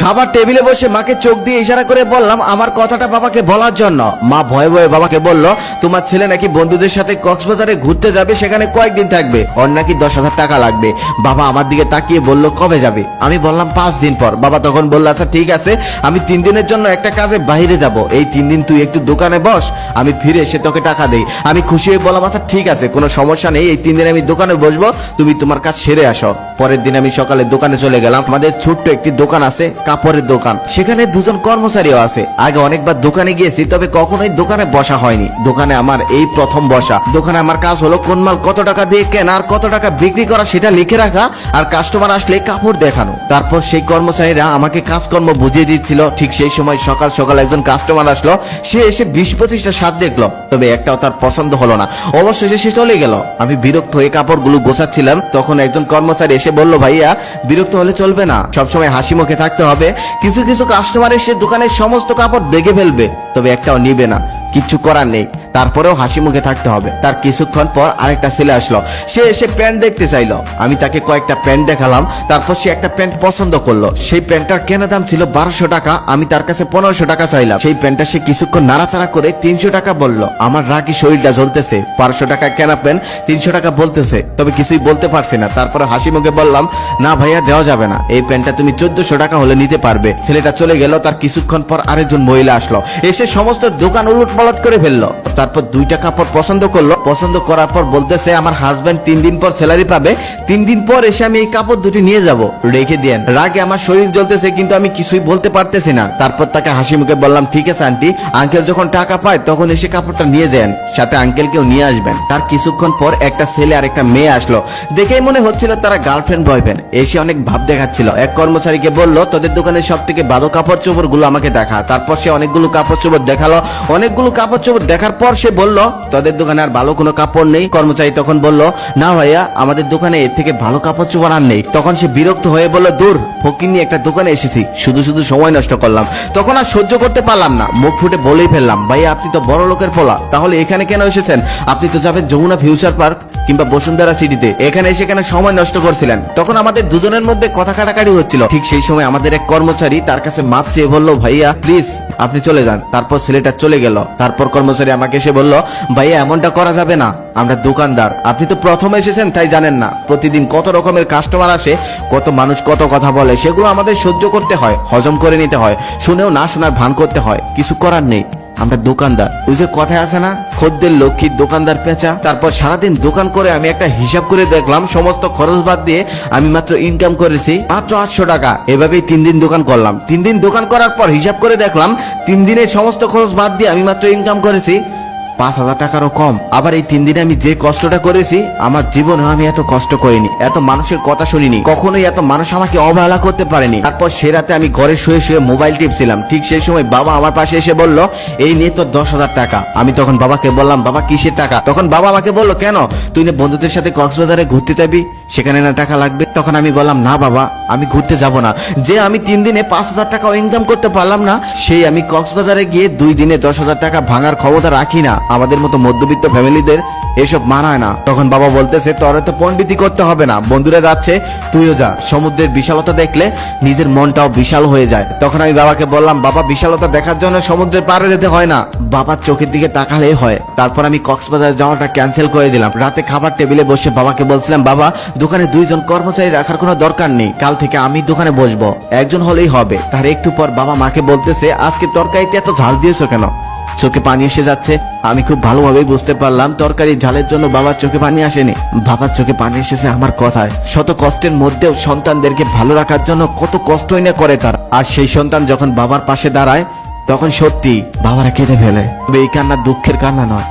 খাবার টেবিলে বসে মাকে চোখ দিয়ে ইশারা করে বললাম আমার কথাটা বাবাকে বলার জন্য। মা ভয়ে ভয়ে বাবাকে বলল, তোমার ছেলে নাকি বন্ধুদের সাথে কক্সবাজারে ঘুরতে যাবে, সেখানে কয়েকদিন থাকবে, ওর নাকি 10,000 টাকা লাগবে। বাবা আমার দিকে তাকিয়ে বলল, কবে যাবে? আমি বললাম 5 দিন পর। বাবা তখন বলল, আচ্ছা ঠিক আছে, আমি 3 দিনের জন্য একটা কাজে বাইরে যাব, এই 3 দিন তুই একটু দোকানে বস, আমি ফিরে এসে তোকে টাকা দেই। আমি খুশি হয়ে বললাম, আচ্ছা ঠিক আছে, কোনো সমস্যা নেই, এই 3 দিন আমি দোকানে বসবো, তুমি তোমার কাজ সেরে আসো। পরের দিন আমি সকালে দোকানে চলে গেলাম। আমাদের ছোট্ট একটি দোকান আছে, কাপড়ের দোকান, সেখানে 2 জন কর্মচারীও আছে। আগে অনেকবার দোকানে গিয়েছি, তবে কখনোই দোকানে বসা হয়নি। দোকানে আমার এই প্রথম বসা। দোকানে আমার কাজ হলো কোন মাল কত টাকা দিয়ে কেনা আর কত টাকা বিক্রি করা সেটা লিখে রাখা, আর কাস্টমার আসলে কাপড় দেখানো। তারপর সেই কর্মচারীরা আমাকে কাজকর্ম বুঝিয়ে দিচ্ছিল। ঠিক সেই সময় সকাল সকাল একজন কাস্টমার আসলো। সে এসে 20-25টা শার্ট দেখলো, তবে একটাও তার পছন্দ হলো না। অবশেষে সে চলে গেল। আমি বিরক্ত হয়ে কাপড়গুলো গোছাচ্ছিলাম, তখন একজন কর্মচারী এসে বলল, ভাইয়া বিরক্ত হলে চলবে না, সবসময় হাসি মুখে থাকতে হবে। কিছু কিছু কাস্টমার এসে দোকানের সমস্ত কাপড় দেখে ফেলবে, তবে একটাও নিবে না, কিচ্ছু করার নেই, তারপরেও হাসি মুখে থাকতে হবে। তার কিছুক্ষণ পর আরেকটা ছেলে আসলো। সে এসে প্যান্ট দেখতে চাইলো। আমি তাকে কয়েকটা প্যান্ট দেখালাম। তারপর সে একটা প্যান্ট পছন্দ করলো। সেই প্যান্টটার কেনা দাম ছিল 1200 টাকা। আমি তার কাছে 1500 টাকা চাইলাম। সেই প্যান্টটা সে কিছুক্ষণ নাড়াচাড়া করে 300 টাকা বলল। আমার রাগি শরীরটা জ্বলতেছে। 1200 টাকা কেনা প্যান্ট 300 টাকা বলতেছে, তবে কিছুই বলতে পারছি না। তারপরে হাসি মুখে বললাম, না ভাইয়া দেওয়া যাবে না, এই প্যান্টটা তুমি 1400 টাকা হলে নিতে পারবে। ছেলেটা চলে গেল। তার কিছুক্ষণ পর আরেকজন মহিলা আসলো। এসে সমস্ত দোকান উলট পালট করে ফেললো। তারপর 2টা কাপড় পছন্দ করলো। পছন্দ করার পর বলতেছে, আমার হাজবেন্ড 3 দিন পর স্যালারি পাবে, 3 দিন পর এসে আমি এই কাপড় দুটি নিয়ে যাব, রেখে দেন। রাগে আমার শরীর জ্বলতেছে, কিন্তু আমি কিছুই বলতে পারতেছি না। তারপর তাকে হাসি মুখে বললাম, ঠিক আছে আন্টি, আঙ্কেল যখন টাকা পায় তখন এসে কাপড়টা নিয়ে যান, সাথে আঙ্কেলকেও নিয়ে আসবেন। তার কিছুক্ষণ পর একটা ছেলে আর একটা মেয়ে আসলো। দেখেই মনে হচ্ছিল তারা গার্লফ্রেন্ড বয়ফ্রেন্ড। এসে অনেক ভাব দেখাচ্ছিল। এক কর্মচারীকে বলল, তোদের দোকানের সব থেকে ভালো কাপড় চোপড় গুলো আমাকে দেখা। তারপর সে অনেকগুলো কাপড় চোপড় দেখালো। অনেকগুলো কাপড় চোপড় দেখার পর সে বলল, তোদের দোকানে আর ভালো কোনো কাপড় নেই? কর্মচারী তখন বলল, না ভাইয়া, আমাদের দোকানে এর থেকে ভালো কাপড় চোপড় আর নেই। তখন সে বিরক্ত হয়ে বলল, দূর, ফকির নিয়ে একটা দোকানে এসেছি, শুধু শুধু সময় নষ্ট করলাম। তখন আর সহ্য করতে পারলাম না, মুখ ফুটে বলেই ফেললাম, ভাইয়া আপনি তো বড় লোকের পোলা, তাহলে এখানে কেন এসেছেন? আপনি তো যাবেন যমুনা ফিউচার পার্ক কিংবা বসুন্ধরা সিটিতে, এখানে এসে কেন সময় নষ্ট করছিলেন? তখন আমাদের দুজনের মধ্যে কথা কাটাকাটি হচ্ছিল। ঠিক সেই সময় আমাদের এক কর্মচারী তার কাছে মাপ চেয়ে বলল, ভাইয়া প্লিজ আপনি চলে যান। তারপর ছেলেটা চলে গেল। তারপর কর্মচারী আমাকে এসে বলল, ভাইয়া এমনটা করা যাবে না, আমরা দোকানদার, আপনি তো প্রথম এসেছেন তাই জানেন না, প্রতিদিন কত রকমের কাস্টমার আসে, কত মানুষ কত কথা বলে, সেগুলো আমাদের সহ্য করতে হয়, হজম করে নিতে হয়, শুনেও না শোনার ভান করতে হয়, কিছু করার নেই, আমরা দোকানদার। ওই যে কথায় আছে না, খদ্দের লক্ষ্মী দোকানদার পেঁচা। তারপর সারাদিন দোকান করে আমি একটা হিসাব করে দেখলাম, সমস্ত খরচ বাদ দিয়ে আমি মাত্র ইনকাম করেছি মাত্র 800 টাকা। এভাবেই 3 দিন দোকান করলাম। 3 দিন দোকান করার পর হিসাব করে দেখলাম 3 দিনের সমস্ত খরচ বাদ দিয়ে আমি মাত্র ইনকাম করেছি 5000 টাকারও কম। আবার এই 3 দিনে আমি যে কষ্টটা করেছি, আমার জীবনে আমি এত কষ্ট করিনি, এত মানুষের কথা শুনিনি, কখনোই এত মানুষ আমাকে অবহেলা করতে পারেনি। তারপর সে রাতে আমি ঘরে শুয়ে শুয়ে মোবাইল টিপছিলাম। ঠিক সেই সময় বাবা আমার পাশে এসে বলল, এই নিয়ে তোর 10,000 টাকা। আমি তখন বাবাকে বললাম, বাবা কিসের টাকা? তখন বাবা আমাকে বলল, কেন, তুই না বন্ধুদের সাথে কক্সবাজারে ঘুরতে যাবি, সেখানে না টাকা লাগবে? তখন আমি বললাম, না বাবা, আমি ঘুরতে যাব না। যে আমি 3 দিনে 5000 টাকাও ইনকাম করতে পারলাম না, সেই আমি কক্সবাজারে গিয়ে 2 দিনে 10,000 টাকা ভাঙার ক্ষমতা রাখি না। আমাদের মতো মধ্যবিত্ত ফ্যামিলিদের এসব মানায় না। তখন বাবা বলতেছে, তোর তো পণ্ডিতি করতে হবে না, বন্ধুরা যাচ্ছে তুইও যা, সমুদ্রের বিশালতা দেখলে নিজের মনটাও বিশাল হয়ে যায়। তখন আমি বাবাকে বললাম, বাবা বিশালতা দেখার জন্য সমুদ্রের পাড়ে যেতে হয় না, বাবার চোখের দিকে তাকালেই হয়। তারপর আমি কক্সবাজার যাওয়াটা ক্যান্সেল করে দিলাম। রাতে খাবার টেবিলে বসে বাবাকে বলছিলাম, বাবা দোকানে 2 জন কর্মচারী রাখার কোনো দরকার নেই, কাল থেকে আমি দোকানে বসবো, একজন হলেই হবে। তার একটু পর বাবা মাকে বলতেছে, আজকে তরকারিতে এত ঝাল দিয়েছো কেন? চোখে পানি এসে যাচ্ছে। আমি খুব ভালোভাবেই বুঝতে পারলাম তরকারি ঝালের জন্য বাবার চোখে পানি আসেনি, বাবার চোখে পানি এসেছে আমার কথায়। শত কষ্টের মধ্যেও সন্তানদেরকে ভালো রাখার জন্য কত কষ্টই না করে তার। আর সেই সন্তান যখন বাবার পাশে দাঁড়ায়, তখন সত্যি বাবারা কেঁদে ফেলে। তবে এই কান্না দুঃখের কান্না নয়,